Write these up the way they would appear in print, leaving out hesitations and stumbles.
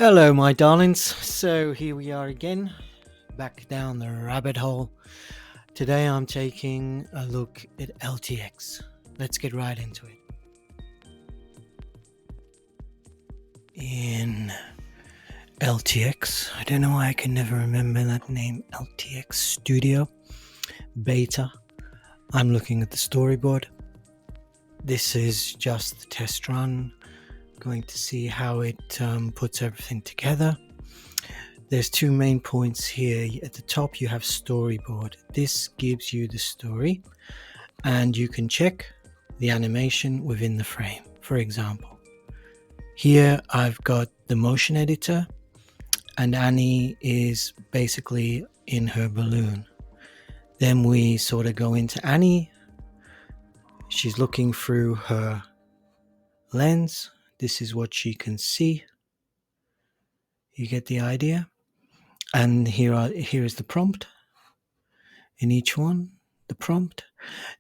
Hello, my darlings. So here we are again, back down the rabbit hole. Today I'm taking a look at LTX. Let's get right into it. In LTX, I don't know why I can never remember that name, LTX Studio Beta. I'm looking at the storyboard. This is just the test run. Going to see how it puts everything together. There's two main points here. At the top you have storyboard. This gives you the story and you can check the animation within the frame. For example, here I've got the motion editor and Annie is basically in her balloon. Then we sort of go into Annie. She's looking through her lens. This is what she can see. You get the idea? And here is the prompt in each one, the prompt.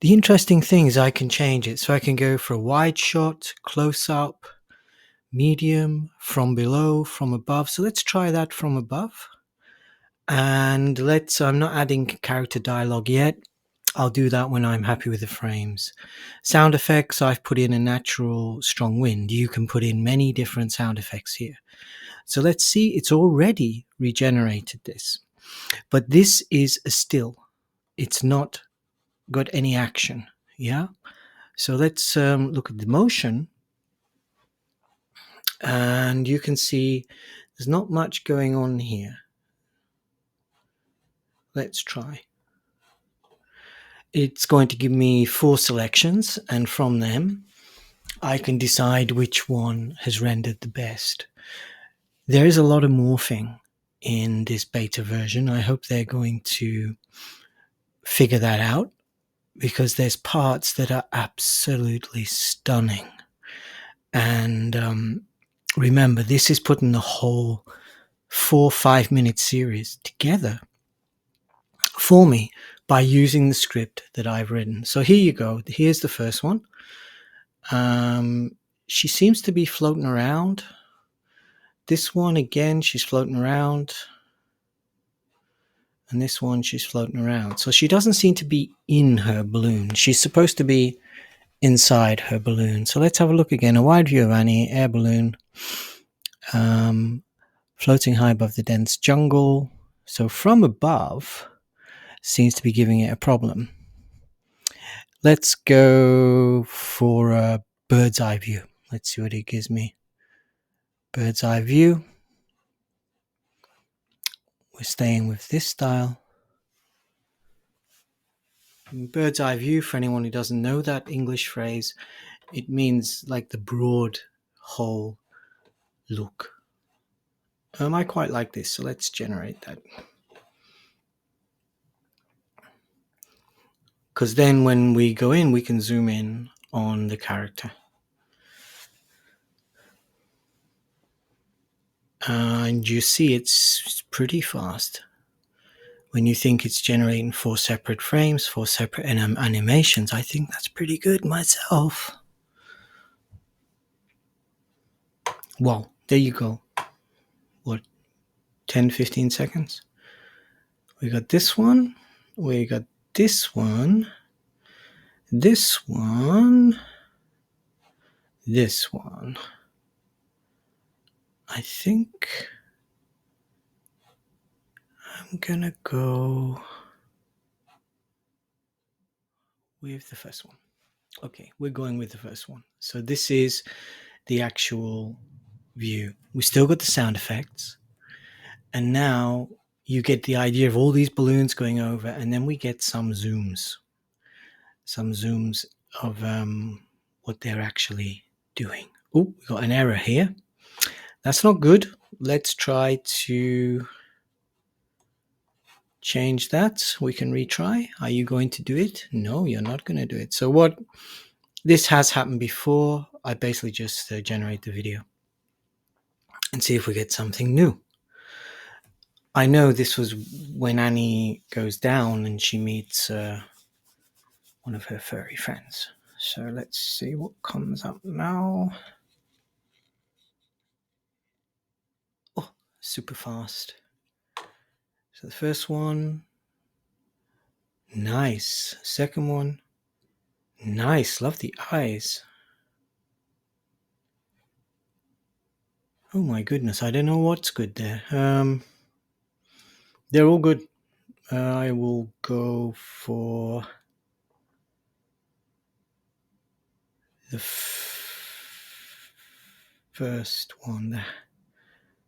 The interesting thing is I can change it. So I can go for a wide shot, close up, medium, from below, from above. So let's try that from above. And I'm not adding character dialogue yet. I'll do that when I'm happy with the frames. Sound effects, I've put in a natural strong wind. You can put in many different sound effects here. So let's see, it's already regenerated this. But this is a still. It's not got any action. Yeah. So let's look at the motion. And you can see there's not much going on here. Let's try. It's going to give me 4 selections, and from them I can decide which one has rendered the best. There is a lot of morphing in this beta version. I hope they're going to figure that out, because there's parts that are absolutely stunning. And remember, this is putting the whole 4-5 minute series together for me by using the script that I've written. So here you go. Here's the first one. She seems to be floating around. This one, again, she's floating around. And this one, she's floating around. So she doesn't seem to be in her balloon. She's supposed to be inside her balloon. So let's have a look again. A wide view of Annie, air balloon, floating high above the dense jungle. So from above seems to be giving it a problem. Let's go for a bird's eye view. Let's see what it gives me. Bird's eye view. We're staying with this style. Bird's eye view, for anyone who doesn't know that English phrase, it means like the broad whole look. I quite like this, so let's generate that. Because then when we go in, we can zoom in on the character. And you see it's pretty fast. When you think it's generating 4 separate frames, 4 separate animations, I think that's pretty good myself. Wow, there you go. What, 10, 15 seconds? We got this one. We got this one. This one. This one. I think I'm gonna go with the first one. Okay, we're going with the first one. So this is the actual view. We still got the sound effects. And now you get the idea of all these balloons going over, and then we get some zooms of what they're actually doing. Oh, we got an error here. That's not good. Let's try to change that. We can retry. Are you going to do it? No, you're not going to do it. So this has happened before. I basically just generate the video and see if we get something new. I know this was when Annie goes down and she meets one of her furry friends. So let's see what comes up now. super fast. So the first one, nice. Second one, nice. Love the eyes. Oh my goodness, I don't know what's good there. They're all good. I will go for the first one. The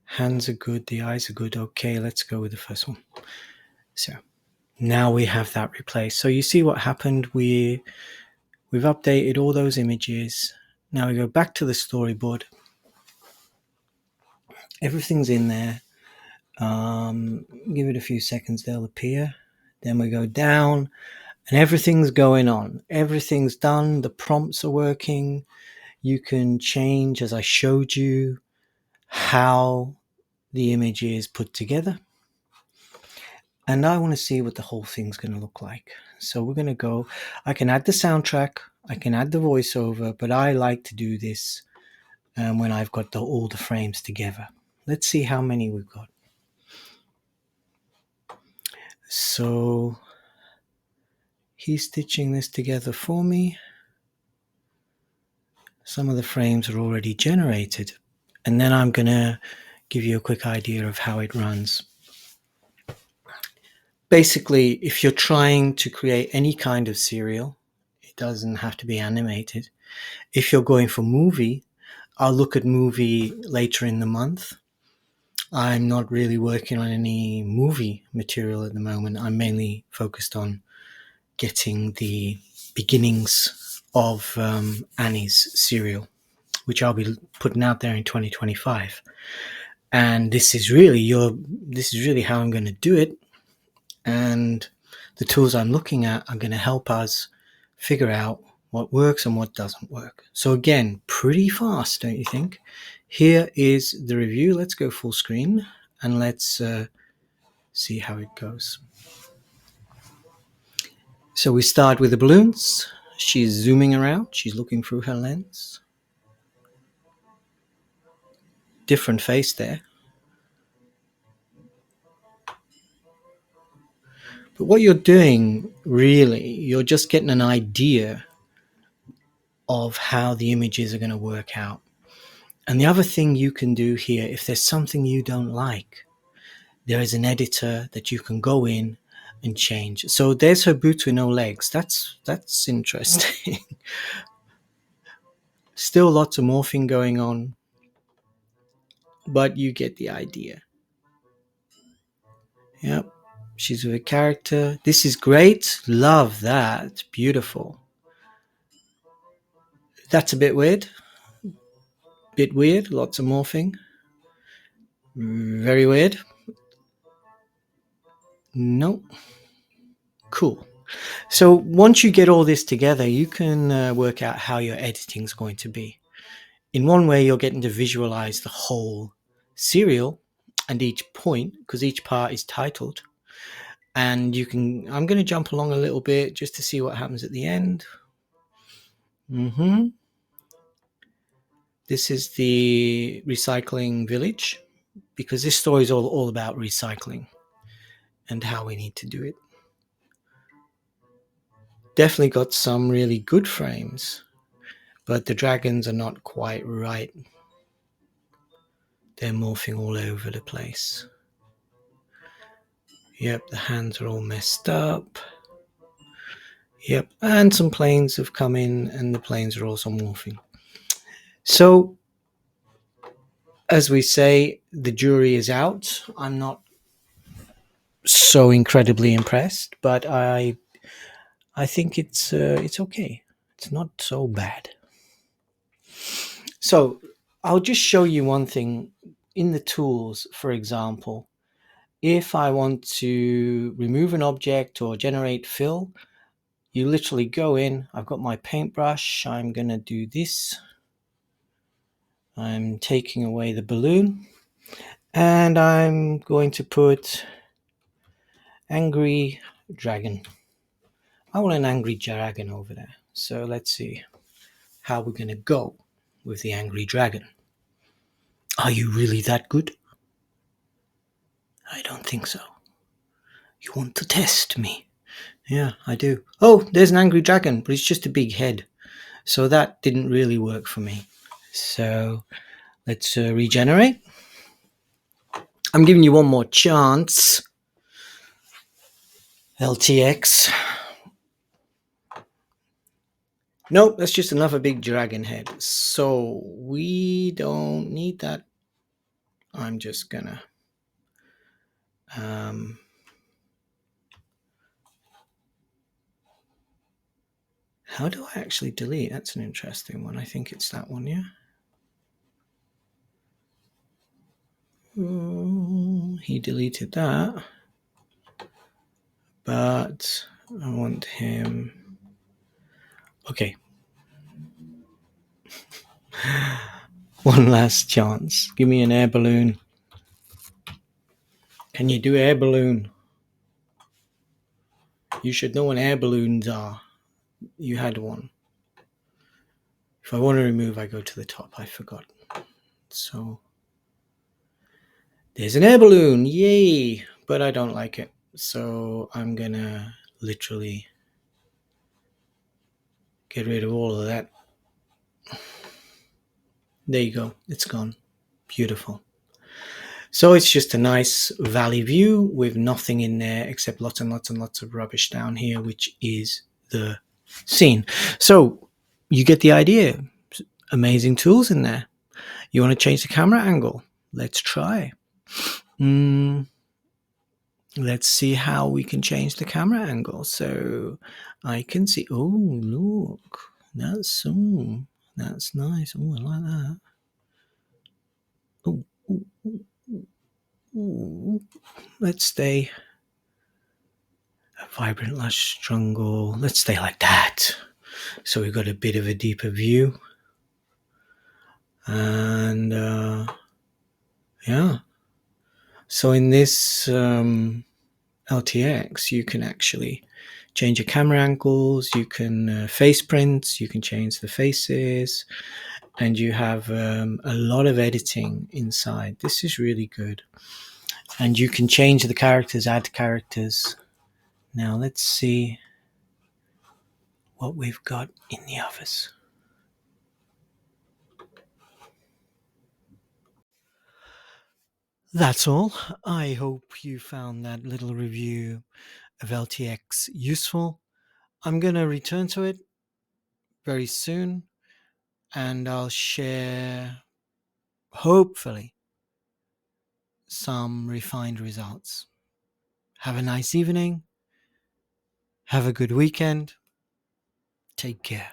hands are good, the eyes are good. Okay, let's go with the first one. So now we have that replaced. So you see what happened. We've updated all those images. Now we go back to the storyboard. Everything's in there. Give it a few seconds, they'll appear. Then we go down and everything's going on. Everything's done. The prompts are working. You can change, as I showed you, how the image is put together. And I want to see what the whole thing's going to look like. So we're going to go, I can add the soundtrack, I can add the voiceover, but I like to do this when I've got all the frames together. Let's see how many we've got. So he's stitching this together for me. Some of the frames are already generated. And then I'm going to give you a quick idea of how it runs. Basically, if you're trying to create any kind of serial, it doesn't have to be animated. If you're going for movie, I'll look at movie later in the month. I'm not really working on any movie material at the moment. I'm mainly focused on getting the beginnings of Annie's serial, which I'll be putting out there in 2025. And this is really how I'm going to do it. And the tools I'm looking at are going to help us figure out what works and what doesn't work. So again, pretty fast, don't you think? Here is the review. Let's go full screen and let's see how it goes. So we start with the balloons. She's zooming around. She's looking through her lens. Different face there. But what you're doing, really, you're just getting an idea of how the images are going to work out. And the other thing you can do here, if there's something you don't like, there is an editor that you can go in and change. So there's her boots with no legs. That's interesting. Still lots of morphing going on, but you get the idea. Yep, she's with a character. This is great. Love that. Beautiful. That's a bit weird. Lots of morphing. Very weird. No. Cool. So once you get all this together, you can work out how your editing is going to be. In one way, you're getting to visualize the whole serial and each point, because each part is titled. And I'm going to jump along a little bit just to see what happens at the end. This is the recycling village, because this story is all about recycling and how we need to do it. Definitely got some really good frames, but the dragons are not quite right. They're morphing all over the place. Yep, the hands are all messed up. Yep, and some planes have come in and the planes are also morphing. So, as we say, the jury is out. I'm not so incredibly impressed, but I think it's okay. It's not so bad. So I'll just show you one thing in the tools. For example, if I want to remove an object or generate fill, you literally go in. I've got my paintbrush. I'm going to do this. I'm taking away the balloon and I'm going to put angry dragon. I want an angry dragon over there. So let's see how we're going to go with the angry dragon. Are you really that good? I don't think so. You want to test me? Yeah, I do. Oh, there's an angry dragon, but it's just a big head. So that didn't really work for me. So let's regenerate. I'm giving you one more chance. LTX. Nope, that's just another big dragon head. So we don't need that. I'm just gonna how do I actually delete? That's an interesting one. I think it's that one, yeah. He deleted that. But I want him. Okay. One last chance. Give me an air balloon. Can you do air balloon? You should know what air balloons are. You had one. If I want to remove, I go to the top. I forgot. So there's an air balloon. Yay. But I don't like it. So I'm going to literally get rid of all of that. There you go. It's gone. Beautiful. So it's just a nice valley view with nothing in there except lots and lots and lots of rubbish down here, which is the scene. So you get the idea. Amazing tools in there. You want to change the camera angle? Let's try. Let's see how we can change the camera angle. So I can see, oh, look, that's nice. Oh, I like that. Oh, let's stay a vibrant, lush jungle. Let's stay like that. So we've got a bit of a deeper view. And yeah. So in this LTX, you can actually change your camera angles, you can face prints, you can change the faces, and you have a lot of editing inside. This is really good. And you can change the characters, add characters. Now let's see what we've got in the others. That's all. I hope you found that little review of LTX useful. I'm going to return to it very soon, and I'll share, hopefully, some refined results. Have a nice evening. Have a good weekend. Take care.